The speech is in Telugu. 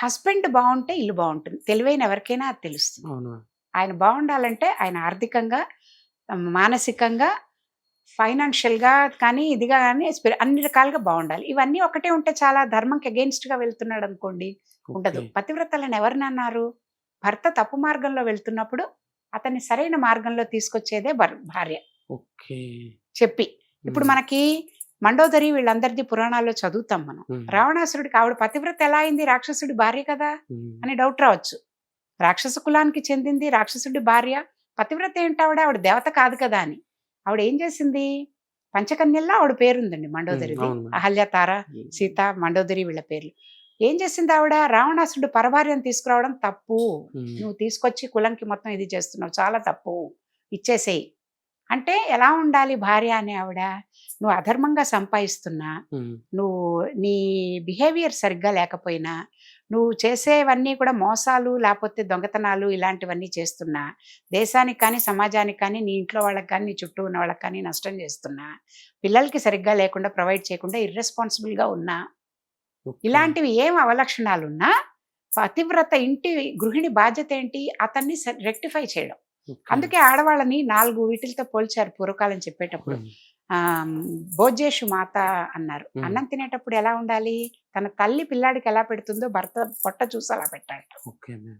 హస్బెండ్ బావుంటే ఇల్లు బావుంటుంది. తెలివైన ఎవరికైనా అది తెలుస్తుంది. అవును. ఆయన బావుండాలంటే ఆయన ఆర్థికంగా, మానసికంగా, ఫైనాన్షియల్‌గా కానీ, ఇదిగా గాని అన్ని రకాలుగా బావుండాలి. ఇవన్నీ ఒకటే ఉంటే చాలా ధర్మంకి అగెయిన్స్ట్‌గా వెళ్తున్నాడనుకోండి ఉండదు. ఓకే. పతివ్రతలని ఎవరినన్నారు? భర్త తప్పు మార్గంలో వెళ్తున్నప్పుడు అతన్ని సరైన మార్గంలో తీసుకొచ్చేదే భార్య. ఓకే. చెప్పి. ఇప్పుడు హ్మ్. మనకి మండోదరి వీళ్ళందరిది పురాణాల్లో చదువుతాం మనం. హ్మ్. రావణాసురుడికి ఆవిడ పతివ్రత ఎలా అయింది? రాక్షసుడి భార్య కదా! హ్మ్. అని డౌట్ రావచ్చు. రాక్షస కులానికి చెందింది రాక్షసుడి భార్య. పతివ్రత ఏంటావిడ? ఆవిడ దేవత కాదు కదా! అని. ఆవిడేం చేసింది? పంచకన్యల్లో ఆవిడ పేరుందండి హ్మ్. మండోదరిది. అవును మేడం. అహల్య, తార, హ్మ్. సీత, మండోదరి వీళ్ళ పేర్లు. ఏం చేసిందావిడ? రావణాసురుడు పరభార్యను తీసుకురావడం తప్పు. హ్మ్. నువ్వు తీసుకొచ్చి కులంకి మొత్తం ఇది చేస్తున్నావు. చాలా తప్పు. ఇచ్చేసేయి. అంటే ఎలా ఉండాలి భార్య అనే ఆవిడ? నువ్వు అధర్మంగా సంపాదిస్తున్నా, హ్మ్. నువ్వు నీ బిహేవియర్ సరిగ్గా లేకపోయినా, నువ్వు చేసేవన్నీ కూడా మోసాలు, లేపోతే దొంగతనాలు ఇలాంటివన్నీ చేస్తున్నా, దేశానికి కానీ, సమాజానికి కానీ, నీ ఇంట్లో వాళ్ళకి కానీ, నీ చుట్టూ ఉన్న వాళ్ళకి కానీ నష్టం చేస్తున్నా, పిల్లలకి సరిగ్గా లేకుండా ప్రొవైడ్ చేయకుండా ఇర్రెస్పాన్సిబుల్‌గా ఉన్నా, ఓకే. ఇలాంటివి ఏం అవలక్షణాలున్నా, పతివ్రత ఇంటి గృహిణి బాధ్యత ఏంటి? అతన్ని రెక్టిఫై చేయడం. ఓకే. అందుకే ఆడవాళ్ళని 4 వీటిలతో పోల్చారు పూర్వకాలం చెప్పేటప్పుడు. హ్మ్. ఆహ్, భోజ్యేషు మాత అన్నారు. హ్మ్. అన్నం తినేటప్పుడు ఎలా ఉండాలి? తన తల్లి పిల్లాడికి ఎలా పెడుతుందో భర్త పొట్ట చూసి అలా పెట్టాలట. ఓకే.